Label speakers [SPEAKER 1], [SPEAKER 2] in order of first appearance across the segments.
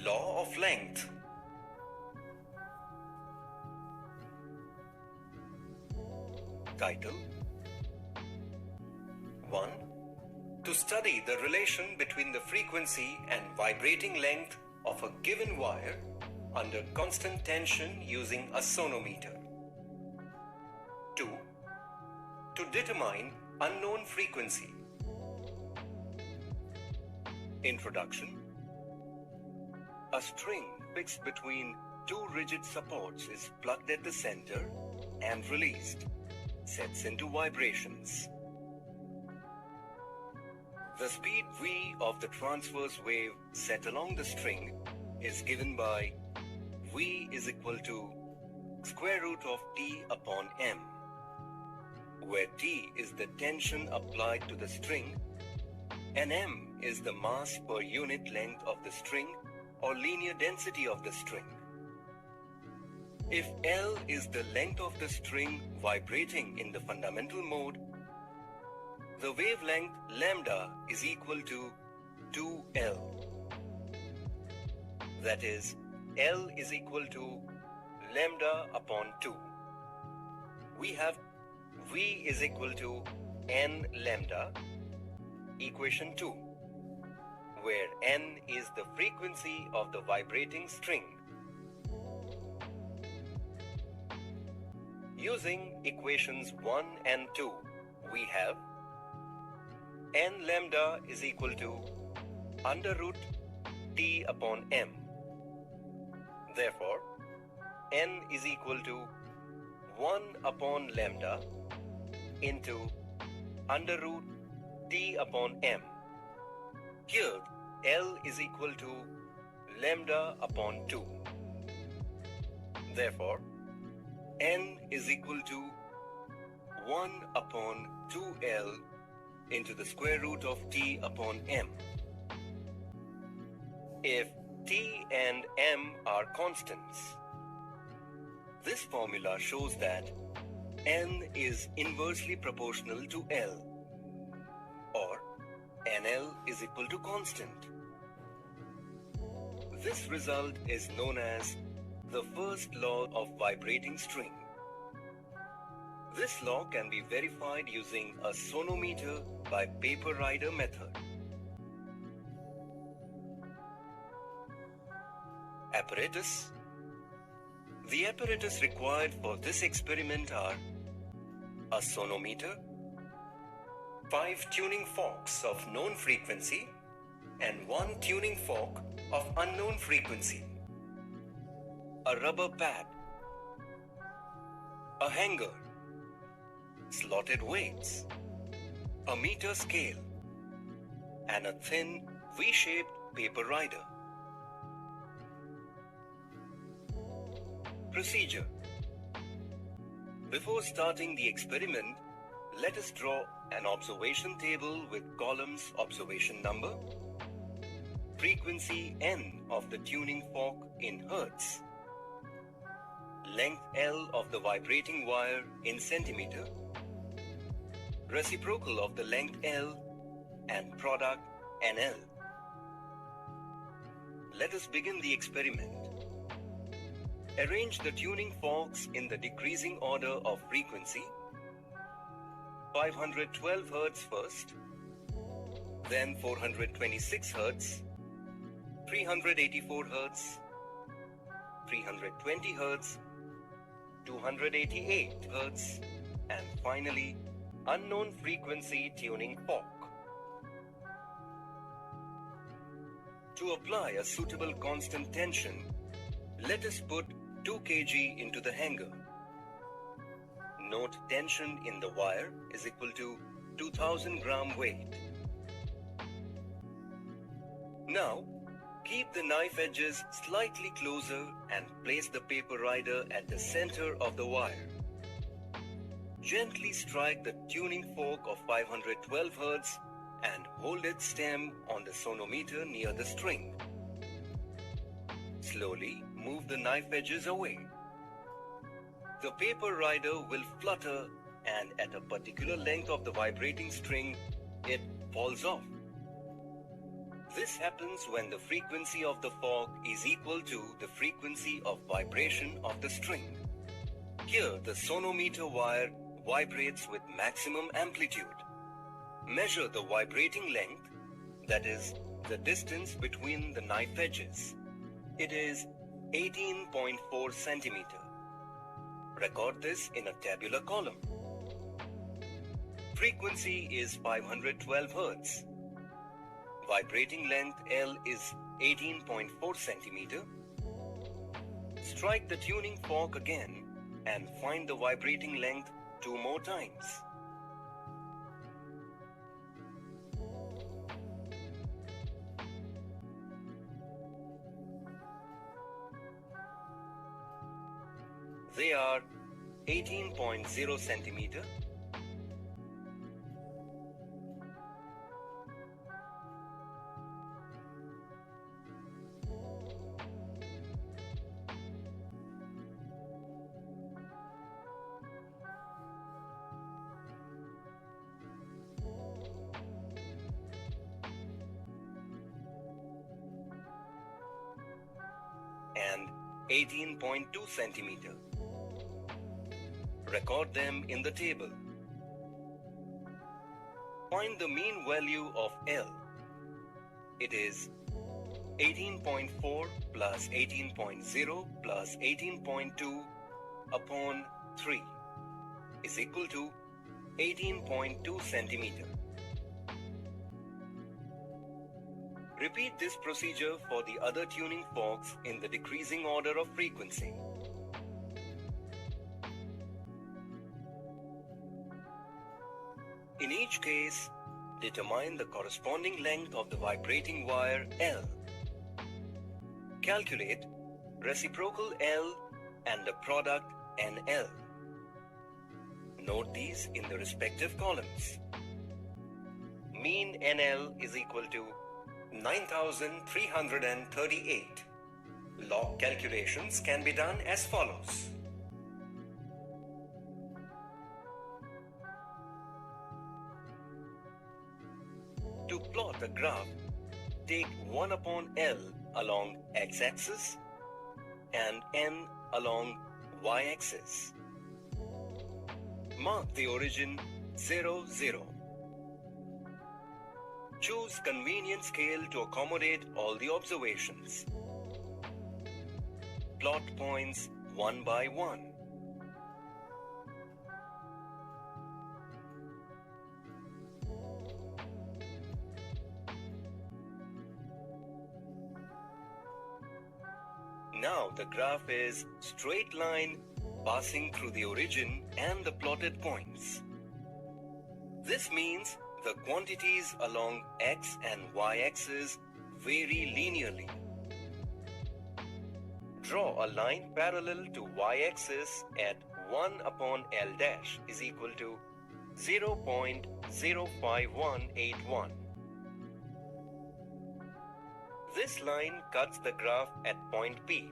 [SPEAKER 1] Law of length. Title 1. To study the relation between the frequency and vibrating length of a given wire under constant tension using a sonometer. 2. To determine unknown frequency. Introduction. A string fixed between two rigid supports is plugged at the center and released, sets into vibrations. The speed v of the transverse wave set along the string is given by v is equal to square root of t upon m, where t is the tension applied to the string and m is the mass per unit length of the string or linear density of the string. If L is the length of the string vibrating in the fundamental mode, the wavelength lambda is equal to 2L. That is, L is equal to lambda upon 2. We have V is equal to N lambda, equation 2, where N is the frequency of the vibrating string. Using equations 1 and 2, we have N lambda is equal to under root T upon M. Therefore, N is equal to 1 upon lambda into under root T upon M. Here, L is equal to lambda upon 2. Therefore, N is equal to 1 upon 2L into the square root of T upon M. If T and M are constants, this formula shows that N is inversely proportional to L, or NL is equal to constant. This result is known as the first law of vibrating string. This law can be verified using a sonometer by paper rider method. Apparatus. The apparatus required for this experiment are a sonometer, 5 tuning forks of known frequency and 1 tuning fork of unknown frequency, a rubber pad, a hanger, slotted weights, a meter scale, and a thin V-shaped paper rider. Procedure. Before starting the experiment, let us draw an observation table with columns observation number, frequency N of the tuning fork in Hertz, length L of the vibrating wire in centimeter, reciprocal of the length L, and product NL. Let us begin the experiment. Arrange the tuning forks in the decreasing order of frequency. 512 Hz first, then 426 Hz, 384 Hz, 320 Hz, 288 Hz, and finally unknown frequency tuning fork. To apply a suitable constant tension, let us put 2 kg into the hanger. Note tension in the wire is equal to 2000 gram weight. Now, keep the knife edges slightly closer and place the paper rider at the center of the wire. Gently strike the tuning fork of 512 Hz and hold its stem on the sonometer near the string. Slowly move the knife edges away. The paper rider will flutter, and at a particular length of the vibrating string, it falls off. This happens when the frequency of the fork is equal to the frequency of vibration of the string. Here, the sonometer wire vibrates with maximum amplitude. Measure the vibrating length, that is, the distance between the knife edges. It is 18.4 centimeter. Record this in a tabular column. Frequency is 512 Hz. Vibrating length L is 18.4 centimeter. Strike the tuning fork again and find the vibrating length 2 more times. They are 18.0 centimeter, and 18.2 centimeter. Record them in the table. Find the mean value of L. It is 18.4 plus 18.0 plus 18.2 upon 3 is equal to 18.2 centimeter. Repeat this procedure for the other tuning forks in the decreasing order of frequency. In each case, determine the corresponding length of the vibrating wire L. Calculate reciprocal L and the product NL. Note these in the respective columns. Mean NL is equal to 9,338. Log calculations can be done as follows. To plot a graph, take 1 upon L along x-axis and N along y-axis. Mark the origin 0, 0. Choose convenient scale to accommodate all the observations. Plot points one by one. Now the graph is straight line passing through the origin and the plotted points. This means the quantities along x and y axis vary linearly. Draw a line parallel to y axis at 1 upon L dash is equal to 0.05181. This line cuts the graph at point P.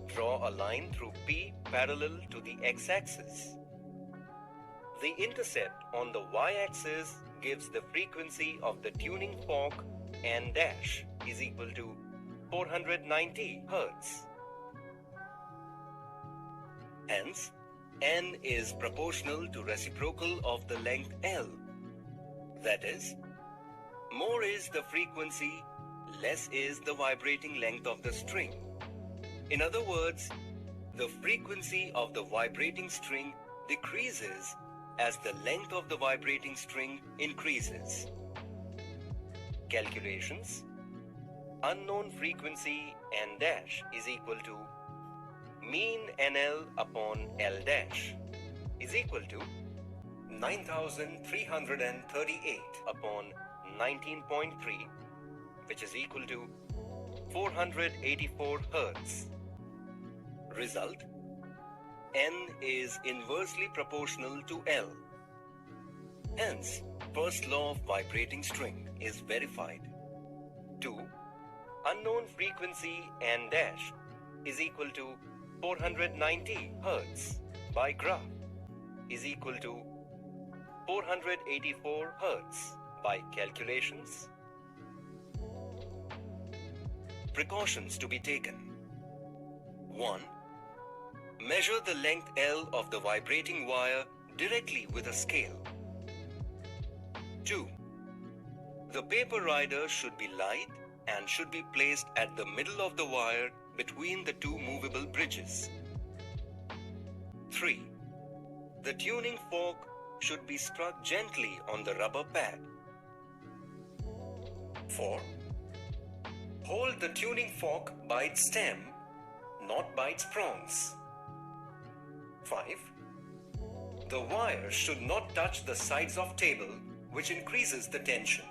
[SPEAKER 1] Draw a line through P parallel to the x-axis. The intercept on the y-axis gives the frequency of the tuning fork N dash is equal to 490 Hz. Hence, N is proportional to reciprocal of the length L. That is, more is the frequency, less is the vibrating length of the string. In other words, the frequency of the vibrating string decreases as the length of the vibrating string increases. Calculations: unknown frequency N dash is equal to mean NL upon L dash is equal to 9,338 upon 19.3, which is equal to 484 Hz. Result: N is inversely proportional to L. Hence, first law of vibrating string is verified. 2. Unknown frequency N dash is equal to 490 Hz by graph is equal to 484 Hz by calculations Precautions to be taken. 1. Measure the length L of the vibrating wire directly with a scale. 2. The paper rider should be light and should be placed at the middle of the wire between the two movable bridges. 3. The tuning fork should be struck gently on the rubber pad. 4. Hold the tuning fork by its stem, not by its prongs. 5. The wire should not touch the sides of table, which increases the tension.